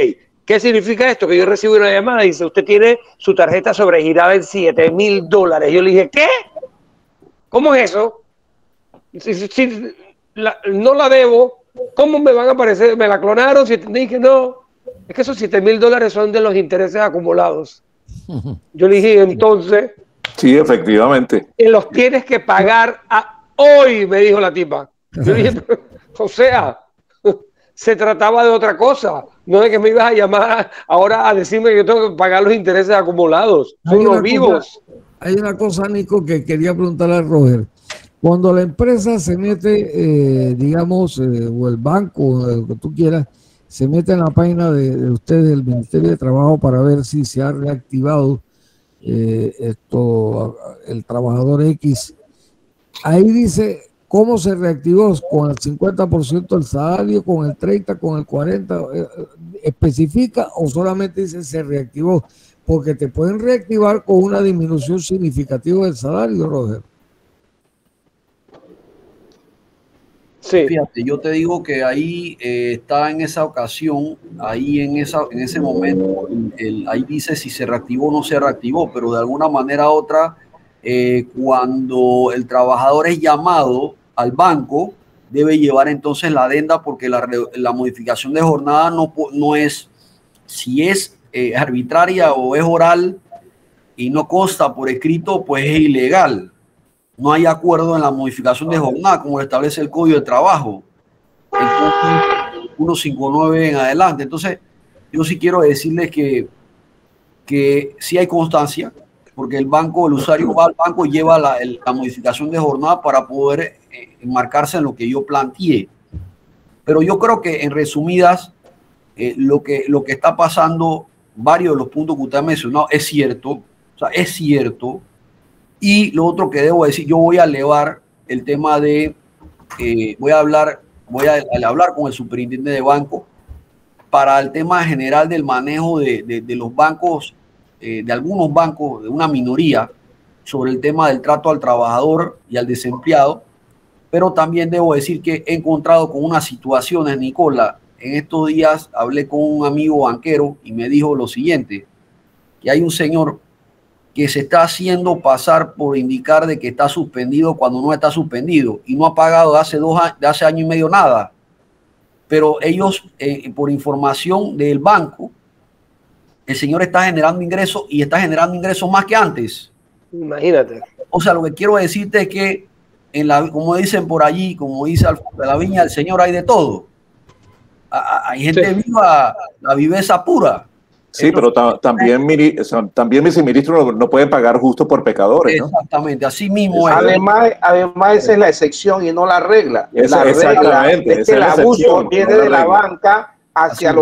¿Qué significa esto? Que yo recibo una llamada y dice, usted tiene su tarjeta sobregirada en $7,000. Yo le dije, ¿qué? ¿Cómo es eso? Si no la debo, ¿cómo me van a aparecer? ¿Me la clonaron? Si dije, no, es que esos $7,000 son de los intereses acumulados. Yo le dije, entonces... Sí, efectivamente. Y los tienes que pagar hoy, me dijo la tipa. Yo le dije, o sea... Se trataba de otra cosa, no de que me ibas a llamar ahora a decirme que yo tengo que pagar los intereses acumulados. Son los vivos. Hay una cosa, Nico, que quería preguntarle a Roger. Cuando la empresa se mete, digamos, o el banco, lo que tú quieras, se mete en la página de ustedes, del Ministerio de Trabajo, para ver si se ha reactivado el trabajador X. Ahí dice... ¿Cómo se reactivó? ¿Con el 50% del salario, con el 30%, con el 40%? ¿Especifica o solamente dice se reactivó? Porque te pueden reactivar con una disminución significativa del salario, Roger. Sí. Fíjate, yo te digo que ahí está en esa ocasión, ahí en ese momento, ahí dice si se reactivó o no se reactivó, pero de alguna manera u otra, cuando el trabajador es llamado al banco, debe llevar entonces la adenda, porque la modificación de jornada no es, si es arbitraria o es oral y no consta por escrito, pues es ilegal. No hay acuerdo en la modificación de jornada, como lo establece el Código de Trabajo. Entonces, 159 en adelante. Entonces, yo sí quiero decirles que sí hay constancia, porque el usuario va al banco y lleva la modificación de jornada para poder enmarcarse en lo que yo planteé. Pero yo creo que, en resumidas, lo que está pasando, varios de los puntos que usted ha mencionado, es cierto. O sea, es cierto. Y lo otro que debo decir, yo voy a elevar el tema de, voy a hablar con el superintendente de banco para el tema general del manejo de los bancos, de algunos bancos, de una minoría, sobre el tema del trato al trabajador y al desempleado. Pero también debo decir que he encontrado con unas situaciones, Nicola. En estos días hablé con un amigo banquero y me dijo lo siguiente, que hay un señor que se está haciendo pasar por indicar de que está suspendido cuando no está suspendido y no ha pagado de hace año y medio nada. Pero ellos, por información del banco, el señor está generando ingresos y está generando ingresos más que antes. Imagínate. O sea, lo que quiero decirte es que, como dicen por allí, como dice Alfonso de la Viña, el señor hay de todo. Hay gente viva, la viveza pura. Sí, entonces, pero también viceministros no pueden pagar justo por pecadores, ¿no? Exactamente, así mismo es. Además, esa es la excepción y no la regla. Exactamente. Es que el abuso viene de la banca hacia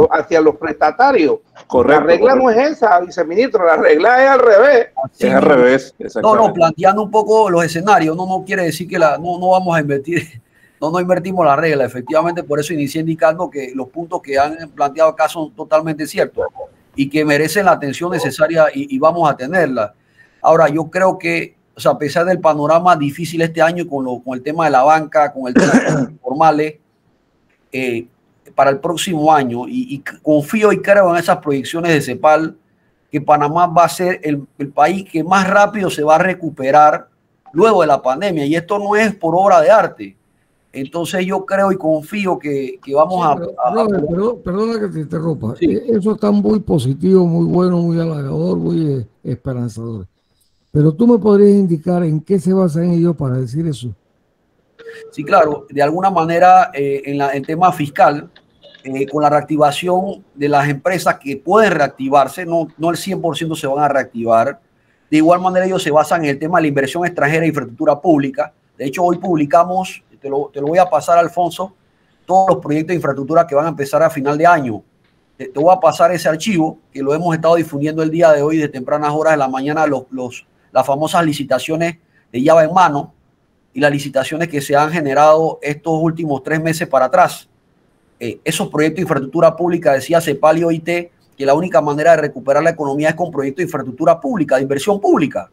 los prestatarios. Correcto. La regla no es esa, viceministro, la regla es al revés. Es al revés, exactamente. No, planteando un poco los escenarios, no quiere decir que no vamos a invertir, no invertimos la regla. Efectivamente, por eso inicié indicando que los puntos que han planteado acá son totalmente ciertos y que merecen la atención necesaria y vamos a tenerla. Ahora, yo creo que, o sea, a pesar del panorama difícil este año con el tema de la banca, con el tema de los informales, para el próximo año, y confío y creo en esas proyecciones de CEPAL, que Panamá va a ser el país que más rápido se va a recuperar luego de la pandemia, y esto no es por obra de arte. Entonces yo creo y confío que vamos perdona que te interrumpa. Sí. Eso está muy positivo, muy bueno, muy halagador, muy esperanzador. Pero tú me podrías indicar en qué se basan ellos para decir eso. Sí, claro. De alguna manera, en el tema fiscal, con la reactivación de las empresas que pueden reactivarse, no el 100% se van a reactivar. De igual manera, ellos se basan en el tema de la inversión extranjera e infraestructura pública. De hecho, hoy publicamos, te lo voy a pasar, Alfonso, todos los proyectos de infraestructura que van a empezar a final de año. Te voy a pasar ese archivo que lo hemos estado difundiendo el día de hoy de tempranas horas de la mañana, las famosas licitaciones de llave en mano y las licitaciones que se han generado estos últimos 3 meses para atrás. Esos proyectos de infraestructura pública, decía CEPAL y OIT, que la única manera de recuperar la economía es con proyectos de infraestructura pública, de inversión pública,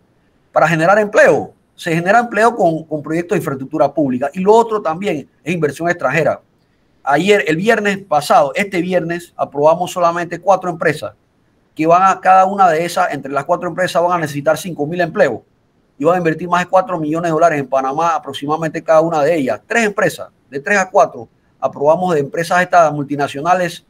para generar empleo. Se genera empleo con proyectos de infraestructura pública. Y lo otro también es inversión extranjera. Ayer, el viernes pasado, este viernes, aprobamos solamente 4 empresas que van a cada una de esas, entre las 4 empresas van a necesitar 5.000 empleos y van a invertir más de 4 millones de dólares en Panamá, aproximadamente cada una de ellas. 3 empresas, de 3 a 4, aprobamos de empresas estas multinacionales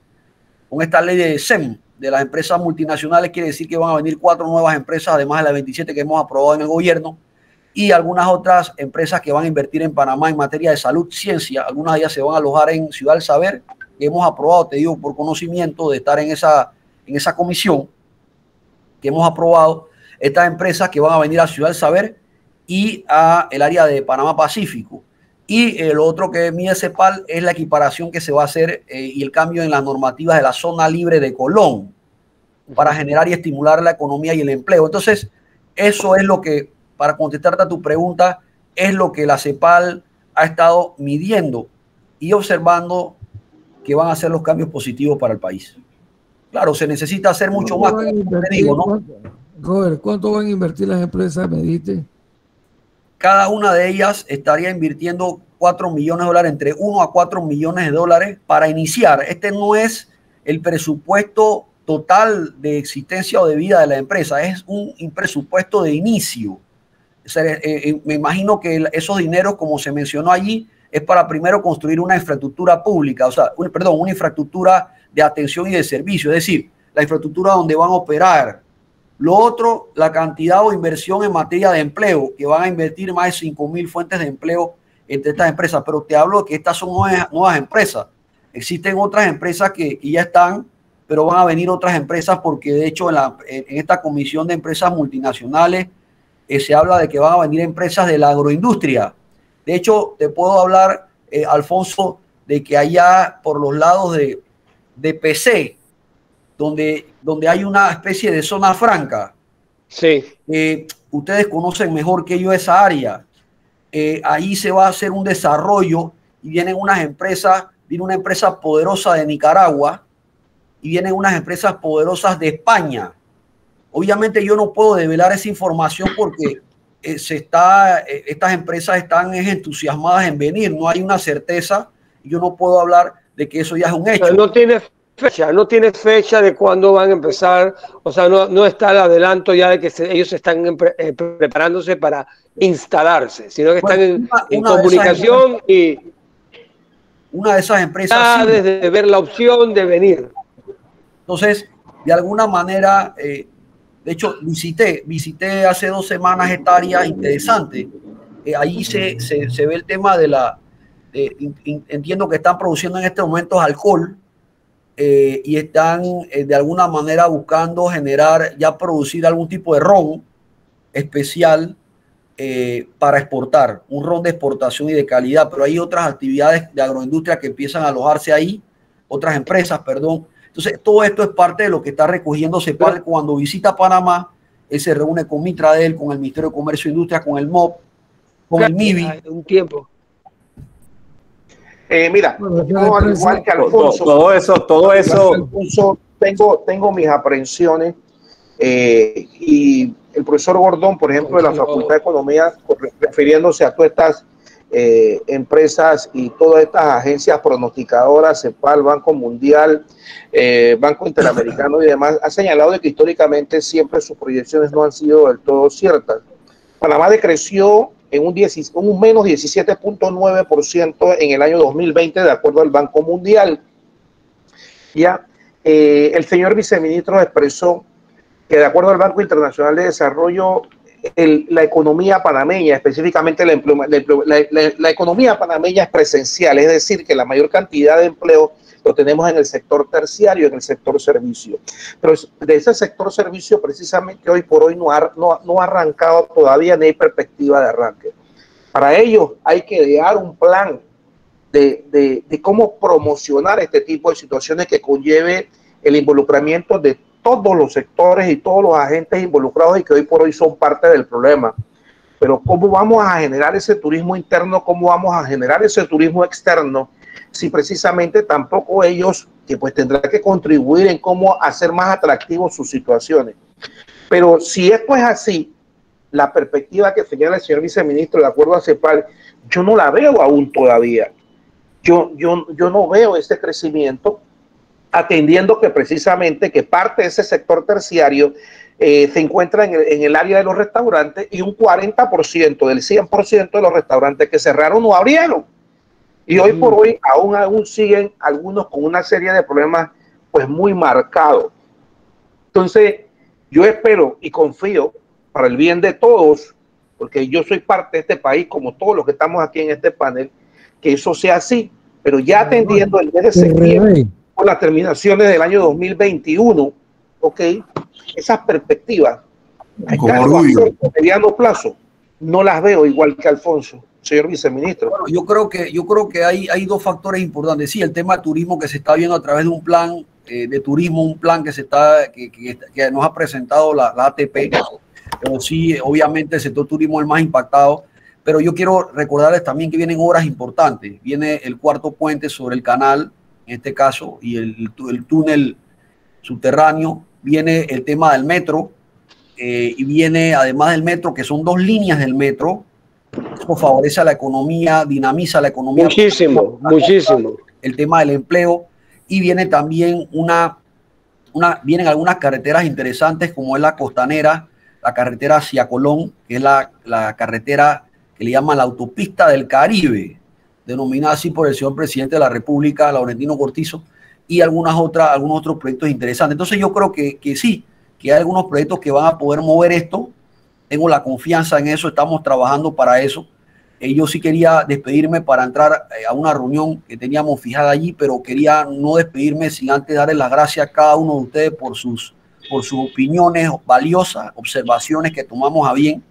con esta ley de SEM, de las empresas multinacionales, quiere decir que van a venir 4 nuevas empresas, además de las 27 que hemos aprobado en el gobierno, y algunas otras empresas que van a invertir en Panamá en materia de salud, ciencia. Algunas de ellas se van a alojar en Ciudad del Saber, que hemos aprobado, te digo, por conocimiento de estar en esa comisión que hemos aprobado. Estas empresas que van a venir a Ciudad del Saber y a el área de Panamá Pacífico. Y lo otro que mide CEPAL es la equiparación que se va a hacer y el cambio en las normativas de la zona libre de Colón para generar y estimular la economía y el empleo. Entonces, eso es lo que, para contestarte a tu pregunta, es lo que la CEPAL ha estado midiendo y observando que van a ser los cambios positivos para el país. Claro, se necesita hacer mucho más. Digo, ¿no? Robert, ¿cuánto van a invertir las empresas, me dijiste? Cada una de ellas estaría invirtiendo 4 millones de dólares, entre 1 a 4 millones de dólares para iniciar. Este no es el presupuesto total de existencia o de vida de la empresa, es un presupuesto de inicio. O sea, me imagino que esos dineros, como se mencionó allí, es para primero construir una infraestructura pública, o sea, una infraestructura de atención y de servicio, es decir, la infraestructura donde van a operar. Lo otro, la cantidad o inversión en materia de empleo, que van a invertir más de 5.000 fuentes de empleo entre estas empresas. Pero te hablo de que estas son nuevas empresas. Existen otras empresas que ya están, pero van a venir otras empresas porque de hecho en esta comisión de empresas multinacionales se habla de que van a venir empresas de la agroindustria. De hecho, te puedo hablar, Alfonso, de que allá por los lados de PC, donde hay una especie de zona franca. Sí. Ustedes conocen mejor que yo esa área. Ahí se va a hacer un desarrollo y vienen unas empresas, viene una empresa poderosa de Nicaragua y vienen unas empresas poderosas de España. Obviamente yo no puedo develar esa información porque estas empresas están entusiasmadas en venir. No hay una certeza y yo no puedo hablar de que eso ya es un hecho. Pero no tiene fecha de cuándo van a empezar, o sea, no está el adelanto ya de que ellos están preparándose para instalarse, sino que están en comunicación y una de esas empresas ya desde ver la opción de venir. Entonces, de alguna manera, de hecho, visité hace 2 semanas esta área interesante. Ahí se ve el tema entiendo que están produciendo en estos momentos alcohol. Y están de alguna manera buscando producir algún tipo de ron especial para exportar, un ron de exportación y de calidad, pero hay otras actividades de agroindustria que empiezan a alojarse ahí, otras empresas, perdón. Entonces, todo esto es parte de lo que está recogiendo CEPAL cuando visita Panamá. Él se reúne con Mitradel, con el Ministerio de Comercio e Industria, con el MOP, con el MIBI. Un tiempo. Mira, yo, al igual que Alfonso, todo eso. Alfonso, tengo mis aprensiones y el profesor Gordón, por ejemplo, de la Facultad de Economía, refiriéndose a todas estas empresas y todas estas agencias pronosticadoras, CEPAL, Banco Mundial, Banco Interamericano y demás, ha señalado de que históricamente siempre sus proyecciones no han sido del todo ciertas. Panamá decreció en un menos 17.9% en el año 2020, de acuerdo al Banco Mundial. Ya, el señor viceministro expresó que de acuerdo al Banco Internacional de Desarrollo, la economía panameña, específicamente la economía panameña es presencial, es decir, que la mayor cantidad de empleo lo tenemos en el sector terciario, en el sector servicio. Pero de ese sector servicio, precisamente hoy por hoy no ha arrancado todavía, ni hay perspectiva de arranque. Para ello hay que idear un plan de cómo promocionar este tipo de situaciones que conlleve el involucramiento de todos los sectores y todos los agentes involucrados y que hoy por hoy son parte del problema. Pero ¿cómo vamos a generar ese turismo interno? ¿Cómo vamos a generar ese turismo externo? Si precisamente tampoco ellos, que pues tendrán que contribuir en cómo hacer más atractivos sus situaciones. Pero si esto es así, la perspectiva que señala el señor viceministro de acuerdo a CEPAL, yo no la veo aún todavía. Yo no veo ese crecimiento, atendiendo que precisamente que parte de ese sector terciario se encuentra en el área de los restaurantes y un 40% del 100% de los restaurantes que cerraron no abrieron. Y hoy por hoy aún siguen algunos con una serie de problemas pues muy marcados. Entonces yo espero y confío para el bien de todos, porque yo soy parte de este país como todos los que estamos aquí en este panel, que eso sea así, pero ya atendiendo el mes de septiembre por las terminaciones del año 2021, ¿ok? Esas perspectivas a mediano plazo no las veo igual que Alfonso, señor viceministro. Bueno, yo creo que hay dos factores importantes. Sí, el tema de turismo que se está viendo a través de un plan de turismo, un plan que nos ha presentado la ATP, pero sí, obviamente el sector turismo es el más impactado. Pero yo quiero recordarles también que vienen obras importantes. Viene el cuarto puente sobre el canal, en este caso, y el túnel subterráneo. Viene el tema del metro, y viene además del metro, que son 2 líneas del metro. Eso favorece a la economía, dinamiza la economía. Muchísimo, muchísimo. El tema del empleo. Y viene también vienen algunas carreteras interesantes, como es la costanera, la carretera hacia Colón, que es la carretera que le llaman la autopista del Caribe, denominada así por el señor presidente de la República, Laurentino Cortizo, y algunos otros proyectos interesantes. Entonces yo creo que sí, que hay algunos proyectos que van a poder mover esto. Tengo la confianza en eso, estamos trabajando para eso. Yo sí quería despedirme para entrar a una reunión que teníamos fijada allí, pero quería no despedirme sin antes darles las gracias a cada uno de ustedes por sus opiniones valiosas, observaciones que tomamos a bien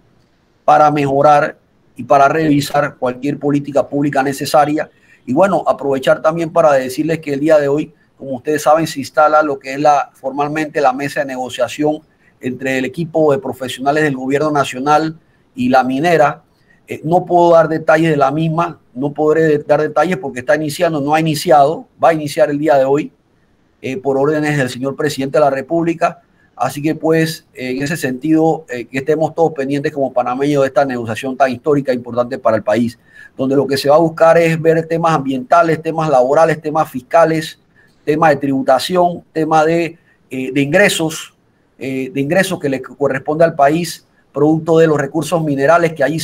para mejorar y para revisar cualquier política pública necesaria. Y bueno, aprovechar también para decirles que el día de hoy, como ustedes saben, se instala lo que es formalmente la mesa de negociación entre el equipo de profesionales del gobierno nacional y la minera. No puedo dar detalles de la misma, no podré dar detalles porque está iniciando, no ha iniciado, va a iniciar el día de hoy por órdenes del señor presidente de la República. Así que pues en ese sentido que estemos todos pendientes como panameños de esta negociación tan histórica e importante para el país, donde lo que se va a buscar es ver temas ambientales, temas laborales, temas fiscales, temas de tributación, temas de ingresos que le corresponde al país, producto de los recursos minerales que allí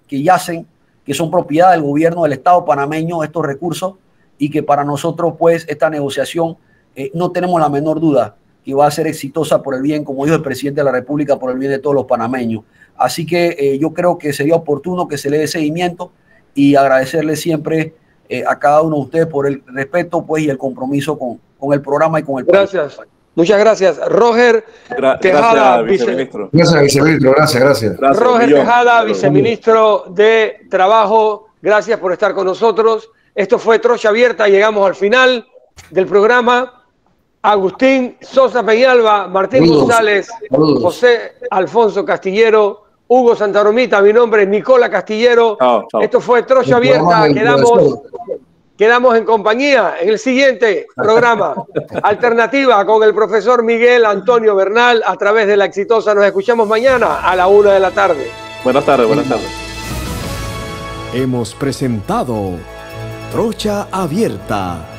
que yacen, que son propiedad del gobierno del Estado panameño, estos recursos, y que para nosotros pues esta negociación no tenemos la menor duda que va a ser exitosa por el bien, como dijo el presidente de la República, por el bien de todos los panameños. Así que yo creo que sería oportuno que se le dé seguimiento y agradecerle siempre a cada uno de ustedes por el respeto pues, y el compromiso con el programa y con el país. Gracias. Muchas gracias. Roger Tejada, gracias, viceministro. Gracias, viceministro. Gracias. Roger Tejada, viceministro de Trabajo. Gracias por estar con nosotros. Esto fue Trocha Abierta. Llegamos al final del programa. Agustín Sosa Peñalba, Martín González, José Alfonso Castillero, Hugo Santaromita, mi nombre es Nicola Castillero. Chao. Esto fue Trocha Abierta. Quedamos en compañía en el siguiente programa Alternativa con el profesor Miguel Antonio Bernal a través de La Exitosa. Nos escuchamos mañana a la 1 de la tarde. Buenas tardes. Hemos presentado Trocha Abierta.